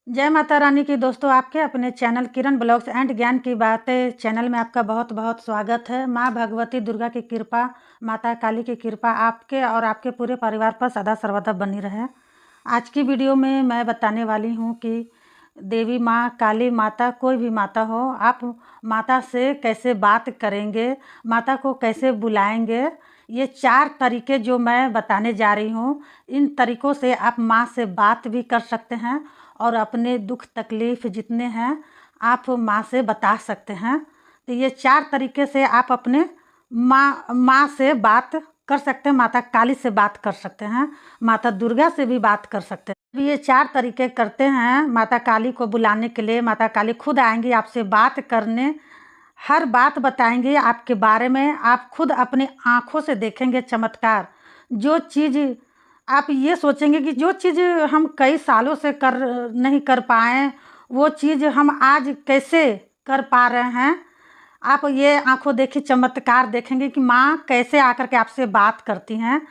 जय माता रानी की दोस्तों, आपके अपने चैनल किरण ब्लॉग्स एंड ज्ञान की बातें चैनल में आपका बहुत बहुत स्वागत है। माँ भगवती दुर्गा की कृपा, माता काली की कृपा आपके और आपके पूरे परिवार पर सदा सर्वदा बनी रहे। आज की वीडियो में मैं बताने वाली हूँ कि देवी माँ, काली माता, कोई भी माता हो, आप माता से कैसे बात करेंगे, माता को कैसे बुलाएंगे। ये 4 तरीके जो मैं बताने जा रही हूँ, इन तरीक़ों से आप माँ से बात भी कर सकते हैं और अपने दुख तकलीफ़ जितने हैं आप माँ से बता सकते हैं। तो ये 4 तरीके से आप अपने माँ से बात कर सकते हैं, माता काली से बात कर सकते हैं, माता दुर्गा से भी बात कर सकते हैं। ये 4 तरीके करते हैं माता काली को बुलाने के लिए। माता काली खुद आएंगी आपसे बात करने, हर बात बताएंगे आपके बारे में। आप खुद अपनी आँखों से देखेंगे चमत्कार। जो चीज़ आप ये सोचेंगे कि जो चीज़ हम कई सालों से नहीं कर पाए, वो चीज़ हम आज कैसे कर पा रहे हैं। आप ये आँखों देखी चमत्कार देखेंगे कि माँ कैसे आकर के आपसे बात करती हैं।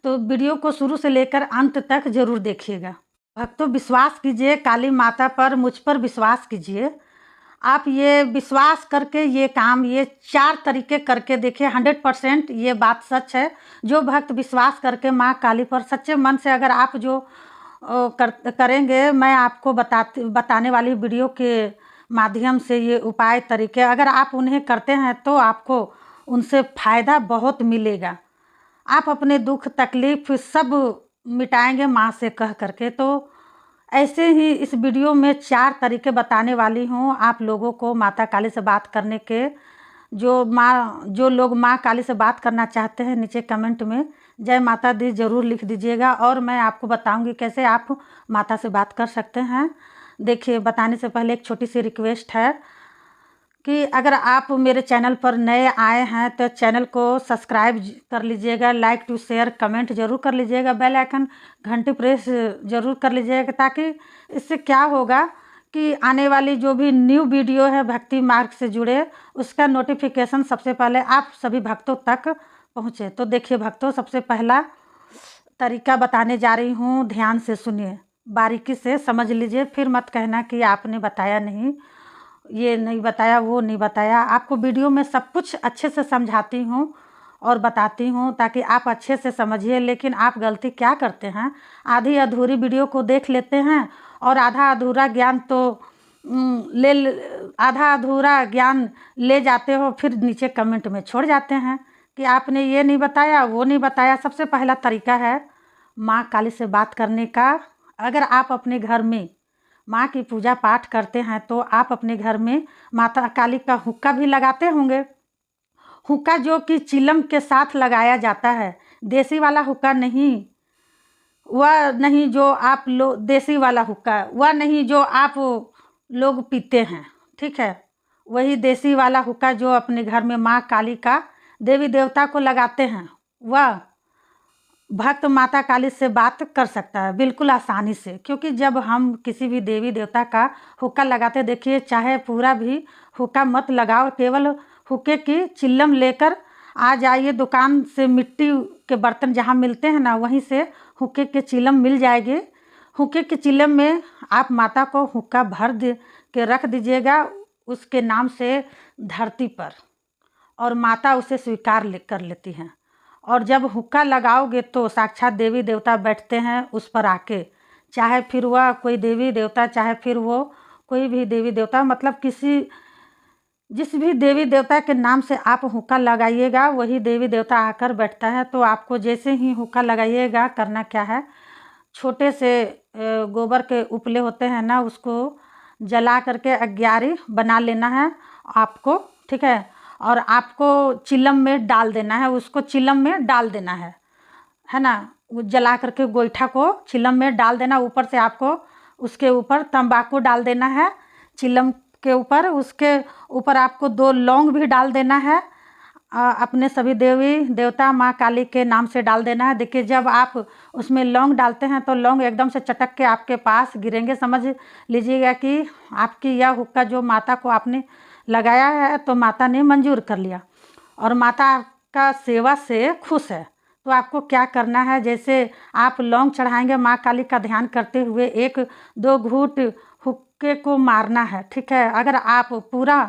तो वीडियो को शुरू से लेकर अंत तक ज़रूर देखिएगा। भक्तों, विश्वास कीजिए काली माता पर, मुझ पर विश्वास कीजिए। आप ये विश्वास करके ये काम, ये 4 तरीके करके देखिए, 100% ये बात सच है। जो भक्त विश्वास करके माँ काली पर सच्चे मन से अगर आप जो करेंगे, मैं आपको बताने वाली वीडियो के माध्यम से ये उपाय तरीके अगर आप उन्हें करते हैं तो आपको उनसे फ़ायदा बहुत मिलेगा। आप अपने दुख तकलीफ़ सब मिटाएंगे माँ से कह करके। तो ऐसे ही इस वीडियो में 4 तरीके बताने वाली हूँ आप लोगों को माता काली से बात करने के। जो लोग माँ काली से बात करना चाहते हैं, नीचे कमेंट में जय माता दी ज़रूर लिख दीजिएगा और मैं आपको बताऊंगी कैसे आप माता से बात कर सकते हैं। देखिए, बताने से पहले एक छोटी सी रिक्वेस्ट है कि अगर आप मेरे चैनल पर नए आए हैं तो चैनल को सब्सक्राइब कर लीजिएगा, लाइक टू शेयर कमेंट ज़रूर कर लीजिएगा, बेल आइकन घंटी प्रेस ज़रूर कर लीजिएगा, ताकि इससे क्या होगा कि आने वाली जो भी न्यू वीडियो है भक्ति मार्ग से जुड़े, उसका नोटिफिकेशन सबसे पहले आप सभी भक्तों तक पहुँचे। तो देखिए भक्तों, सबसे पहला तरीका बताने जा रही हूँ, ध्यान से सुनिए, बारीकी से समझ लीजिए, फिर मत कहना कि आपने बताया नहीं, ये नहीं बताया, वो नहीं बताया। आपको वीडियो में सब कुछ अच्छे से समझाती हूँ और बताती हूँ ताकि आप अच्छे से समझिए। लेकिन आप गलती क्या करते हैं, आधी अधूरी वीडियो को देख लेते हैं और आधा अधूरा ज्ञान ले जाते हो, फिर नीचे कमेंट में छोड़ जाते हैं कि आपने ये नहीं बताया, वो नहीं बताया। सबसे पहला तरीका है माँ काली से बात करने का। अगर आप अपने घर में माँ की पूजा पाठ करते हैं तो आप अपने घर में माता काली का हुक्का भी लगाते होंगे। हुक्का जो कि चिलम के साथ लगाया जाता है, देसी वाला हुक्का नहीं, वह नहीं जो आप लोग, देसी वाला हुक्का वह नहीं जो आप लोग पीते हैं, ठीक है। वही देसी वाला हुक्का जो अपने घर में माँ काली का, देवी देवता को लगाते हैं, वह भक्त माता काली से बात कर सकता है बिल्कुल आसानी से। क्योंकि जब हम किसी भी देवी देवता का हुक्का लगाते, देखिए चाहे पूरा भी हुक्का मत लगाओ, केवल हुक्के की चिल्लम लेकर आ जाइए दुकान से, मिट्टी के बर्तन जहाँ मिलते हैं ना, वहीं से हुक्के के चिल्लम मिल जाएगी। हुक्के के चिल्लम में आप माता को हुक्का भर दे के रख दीजिएगा उसके नाम से धरती पर, और माता उसे स्वीकार कर लेती हैं। और जब हुक्का लगाओगे तो साक्षात देवी देवता बैठते हैं उस पर आके, चाहे फिर वह कोई देवी देवता, चाहे फिर वो कोई भी देवी देवता, मतलब जिस भी देवी देवता के नाम से आप हुक्का लगाइएगा वही देवी देवता आकर बैठता है। तो आपको जैसे ही हुक्का लगाइएगा, करना क्या है, छोटे से गोबर के उपले होते हैं ना, उसको जला करके 11 बना लेना है आपको, ठीक है। और आपको चिलम में डाल देना है, उसको चिलम में डाल देना है ना। वो जला करके गोईठा को चिलम में डाल देना, ऊपर से आपको उसके ऊपर तंबाकू डाल देना है चिलम के ऊपर। उसके ऊपर आपको 2 लौंग भी डाल देना है, अपने सभी देवी देवता माँ काली के नाम से डाल देना है। देखिए, जब आप उसमें लौंग डालते हैं तो लौंग एकदम से चटक के आपके पास गिरेंगे। समझ लीजिएगा कि आपकी यह हुक्का जो माता को आपने लगाया है तो माता ने मंजूर कर लिया और माता का सेवा से खुश है। तो आपको क्या करना है, जैसे आप लौंग चढ़ाएंगे माँ काली का ध्यान करते हुए 1-2 घूंट हुक्के को मारना है, ठीक है। अगर आप पूरा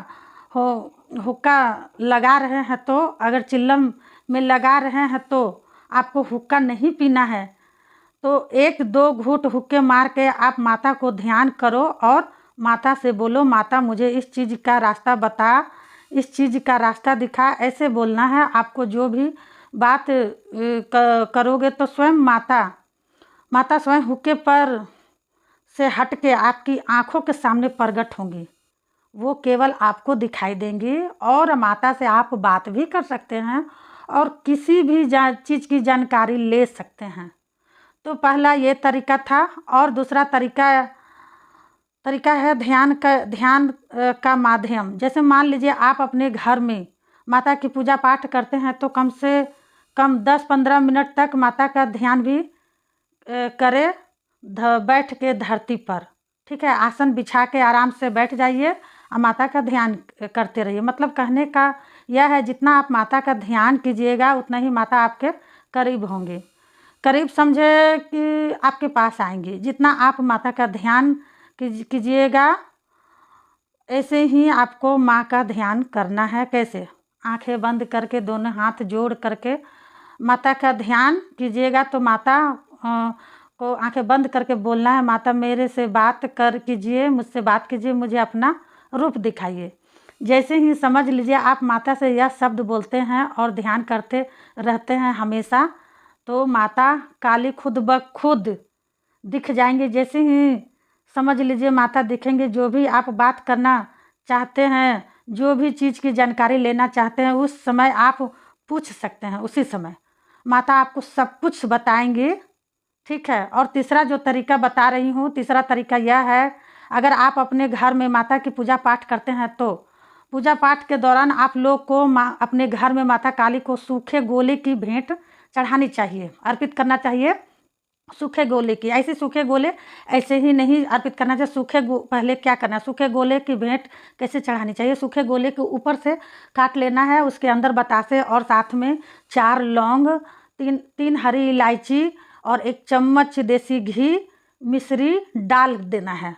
हो हुक्का लगा रहे हैं तो, अगर चिल्लम में लगा रहे हैं तो आपको हुक्का नहीं पीना है। तो 1-2 घूंट हुक्के मार के आप माता को ध्यान करो और माता से बोलो, माता मुझे इस चीज़ का रास्ता बता, इस चीज़ का रास्ता दिखा, ऐसे बोलना है आपको। जो भी बात करोगे तो स्वयं माता स्वयं हुक्के पर से हट के आपकी आँखों के सामने प्रकट होंगी। वो केवल आपको दिखाई देंगी और माता से आप बात भी कर सकते हैं और किसी भी चीज़ की जानकारी ले सकते हैं। तो पहला ये तरीका था। और दूसरा तरीका है ध्यान का माध्यम। जैसे मान लीजिए आप अपने घर में माता की पूजा पाठ करते हैं तो कम से कम 10-15 मिनट तक माता का ध्यान भी करें बैठ के धरती पर, ठीक है। आसन बिछा के आराम से बैठ जाइए और माता का ध्यान करते रहिए। मतलब कहने का यह है, जितना आप माता का ध्यान कीजिएगा उतना ही माता आपके करीब होंगे। करीब समझे कि आपके पास आएंगे। जितना आप माता का ध्यान कीजिएगा ऐसे ही आपको माँ का ध्यान करना है। कैसे? आंखें बंद करके दोनों हाथ जोड़ करके माता का ध्यान कीजिएगा। तो माता को आंखें बंद करके बोलना है, माता मेरे से बात कीजिए, मुझसे बात कीजिए, मुझे अपना रूप दिखाइए। जैसे ही समझ लीजिए आप माता से यह शब्द बोलते हैं और ध्यान करते रहते हैं हमेशा, तो माता काली खुद ब खुद दिख जाएंगे। जैसे ही समझ लीजिए माता दिखेंगे, जो भी आप बात करना चाहते हैं, जो भी चीज़ की जानकारी लेना चाहते हैं, उस समय आप पूछ सकते हैं। उसी समय माता आपको सब कुछ बताएंगे, ठीक है। और तीसरा जो तरीका बता रही हूँ, तीसरा तरीका यह है, अगर आप अपने घर में माता की पूजा पाठ करते हैं तो पूजा पाठ के दौरान आप लोग को अपने घर में माता काली को सूखे गोले की भेंट चढ़ानी चाहिए, अर्पित करना चाहिए। सूखे गोले की, ऐसे सूखे गोले ऐसे ही नहीं अर्पित करना चाहिए। पहले क्या करना है, सूखे गोले की भेंट कैसे चढ़ानी चाहिए। सूखे गोले के ऊपर से काट लेना है, उसके अंदर बतासे और साथ में 4 लौंग, 3 हरी इलायची और 1 चम्मच देसी घी मिश्री डाल देना है,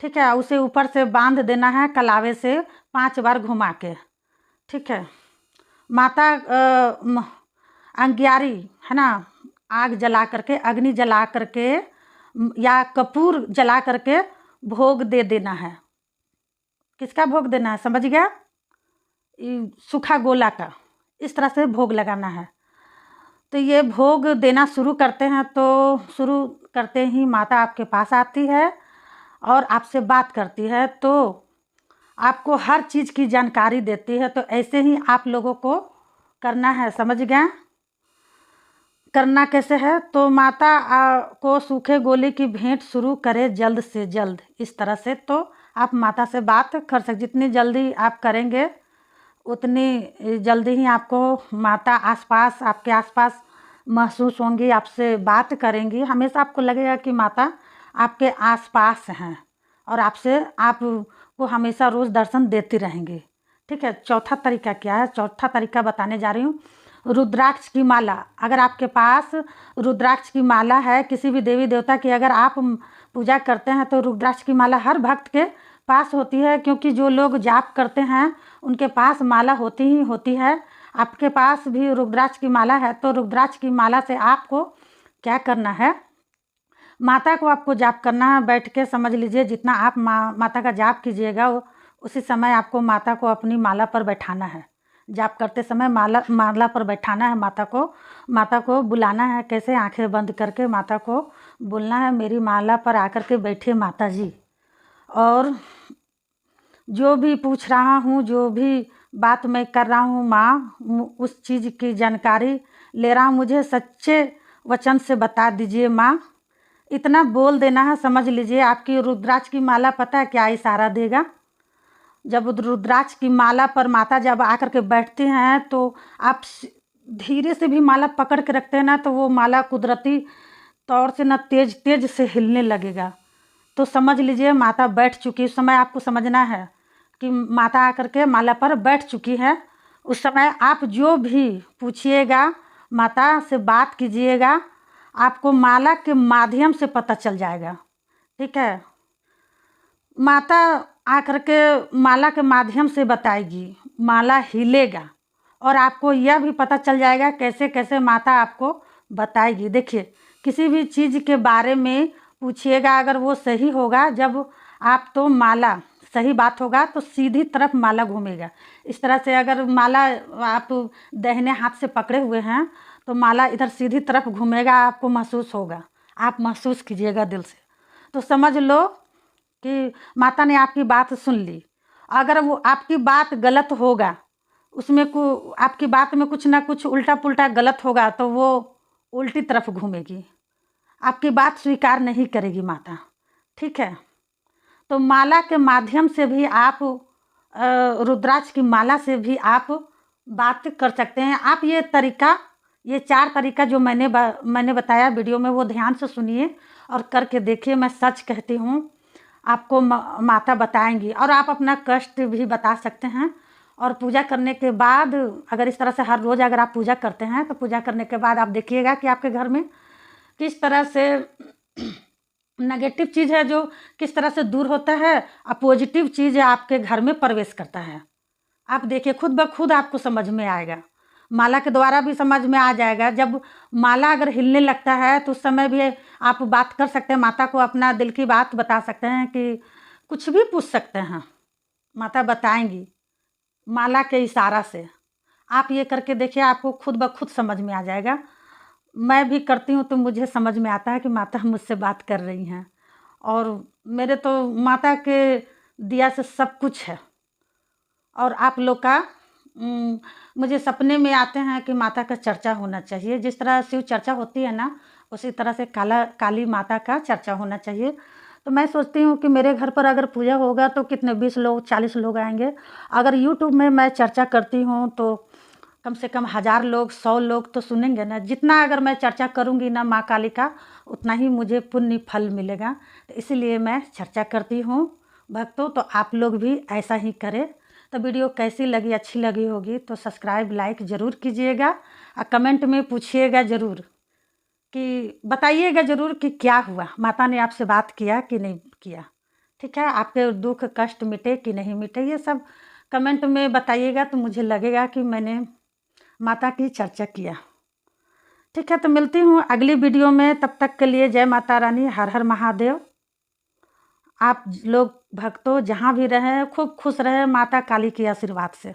ठीक है। उसे ऊपर से बांध देना है कलावे से 5 बार घुमा के, ठीक है। माता अंगियारी है ना, आग जला करके, अग्नि जला करके या कपूर जला करके भोग दे देना है। किसका भोग देना है, समझ गया? सूखा गोला का, इस तरह से भोग लगाना है। तो ये भोग देना शुरू करते हैं तो शुरू करते ही माता आपके पास आती है और आपसे बात करती है, तो आपको हर चीज़ की जानकारी देती है। तो ऐसे ही आप लोगों को करना है, समझ गए? करना कैसे है, तो माता को सूखे गोले की भेंट शुरू करें जल्द से जल्द, इस तरह से तो आप माता से बात कर सकते। जितनी जल्दी आप करेंगे उतनी जल्दी ही आपको माता आपके आसपास महसूस होंगी, आपसे बात करेंगी। हमेशा आपको लगेगा कि माता आपके आसपास हैं और आपको हमेशा रोज़ दर्शन देती रहेंगी, ठीक है। चौथा तरीका क्या है, चौथा तरीका बताने जा रही हूँ। रुद्राक्ष की माला, अगर आपके पास रुद्राक्ष की माला है, किसी भी देवी देवता की अगर आप पूजा करते हैं तो रुद्राक्ष की माला हर भक्त के पास होती है, क्योंकि जो लोग जाप करते हैं उनके पास माला होती ही होती है। आपके पास भी रुद्राक्ष की माला है, तो रुद्राक्ष की माला से आपको क्या करना है, माता को आपको जाप करना है बैठ के। समझ लीजिए जितना आप माता का जाप कीजिएगा उसी समय आपको माता को अपनी माला पर बैठाना है। जाप करते समय माला पर बैठाना है माता को बुलाना है। कैसे? आंखें बंद करके माता को बोलना है, मेरी माला पर आकर के बैठे माता जी, और जो भी पूछ रहा हूँ, जो भी बात मैं कर रहा हूँ माँ, उस चीज़ की जानकारी ले रहा हूँ, मुझे सच्चे वचन से बता दीजिए माँ। इतना बोल देना है। समझ लीजिए आपकी रुद्राक्ष की माला पता है क्या इशारा देगा? जब रुद्राक्ष की माला पर माता जब आकर के बैठती हैं तो आप धीरे से भी माला पकड़ के रखते हैं ना, तो वो माला कुदरती तौर से ना तेज से हिलने लगेगा। तो समझ लीजिए माता बैठ चुकी। उस समय आपको समझना है कि माता आकर के माला पर बैठ चुकी है। उस समय आप जो भी पूछिएगा माता से बात कीजिएगा, आपको माला के माध्यम से पता चल जाएगा। ठीक है, माता आकर के माला के माध्यम से बताएगी, माला हिलेगा और आपको यह भी पता चल जाएगा कैसे कैसे माता आपको बताएगी। देखिए, किसी भी चीज़ के बारे में पूछिएगा, अगर वो सही होगा, जब आप तो माला सही बात होगा तो सीधी तरफ माला घूमेगा। इस तरह से अगर माला आप दाहिने हाथ से पकड़े हुए हैं तो माला इधर सीधी तरफ घूमेगा, आपको महसूस होगा, आप महसूस कीजिएगा दिल से, तो समझ लो कि माता ने आपकी बात सुन ली। अगर वो आपकी बात गलत होगा, उसमें आपकी बात में कुछ ना कुछ उल्टा पुल्टा गलत होगा, तो वो उल्टी तरफ घूमेगी, आपकी बात स्वीकार नहीं करेगी माता। ठीक है, तो माला के माध्यम से भी आप रुद्राक्ष की माला से भी आप बात कर सकते हैं। आप ये 4 तरीका जो मैंने बताया वीडियो में, वो ध्यान से सुनिए और करके देखिए। मैं सच कहती हूँ, आपको माता बताएंगी। और आप अपना कष्ट भी बता सकते हैं। और पूजा करने के बाद, अगर इस तरह से हर रोज़ अगर आप पूजा करते हैं, तो पूजा करने के बाद आप देखिएगा कि आपके घर में किस तरह से नेगेटिव चीज़ है जो किस तरह से दूर होता है, और पॉजिटिव चीज़ आपके घर में प्रवेश करता है। आप देखिए, खुद ब खुद आपको समझ में आएगा, माला के द्वारा भी समझ में आ जाएगा। जब माला अगर हिलने लगता है तो उस समय भी आप बात कर सकते हैं, माता को अपना दिल की बात बता सकते हैं, कि कुछ भी पूछ सकते हैं, माता बताएंगी माला के इशारा से। आप ये करके देखिए, आपको खुद ब खुद समझ में आ जाएगा। मैं भी करती हूँ तो मुझे समझ में आता है कि माता मुझसे बात कर रही हैं, और मेरे तो माता के दिया से सब कुछ है। और आप लोग का मुझे सपने में आते हैं कि माता का चर्चा होना चाहिए। जिस तरह शिव चर्चा होती है ना, उसी तरह से काली माता का चर्चा होना चाहिए। तो मैं सोचती हूँ कि मेरे घर पर अगर पूजा होगा तो कितने 20 लोग 40 लोग आएंगे। अगर यूट्यूब में मैं चर्चा करती हूँ तो कम से कम 1000 लोग 100 लोग तो सुनेंगे ना। जितना अगर मैं चर्चा करूँगी ना माँ काली का, उतना ही मुझे पुण्य फल मिलेगा। तो इसीलिए मैं चर्चा करती हूँ भक्तों। तो आप लोग भी ऐसा ही करें। तो वीडियो कैसी लगी, अच्छी लगी होगी तो सब्सक्राइब लाइक ज़रूर कीजिएगा, और कमेंट में पूछिएगा ज़रूर, कि बताइएगा ज़रूर कि क्या हुआ, माता ने आपसे बात किया कि नहीं किया। ठीक है, आपके दुख कष्ट मिटे कि नहीं मिटे, ये सब कमेंट में बताइएगा, तो मुझे लगेगा कि मैंने माता की चर्चा किया। ठीक है, तो मिलती हूँ अगली वीडियो में। तब तक के लिए जय माता रानी, हर हर महादेव। आप लोग भक्तों जहाँ भी रहें खूब खुश रहें माता काली के आशीर्वाद से।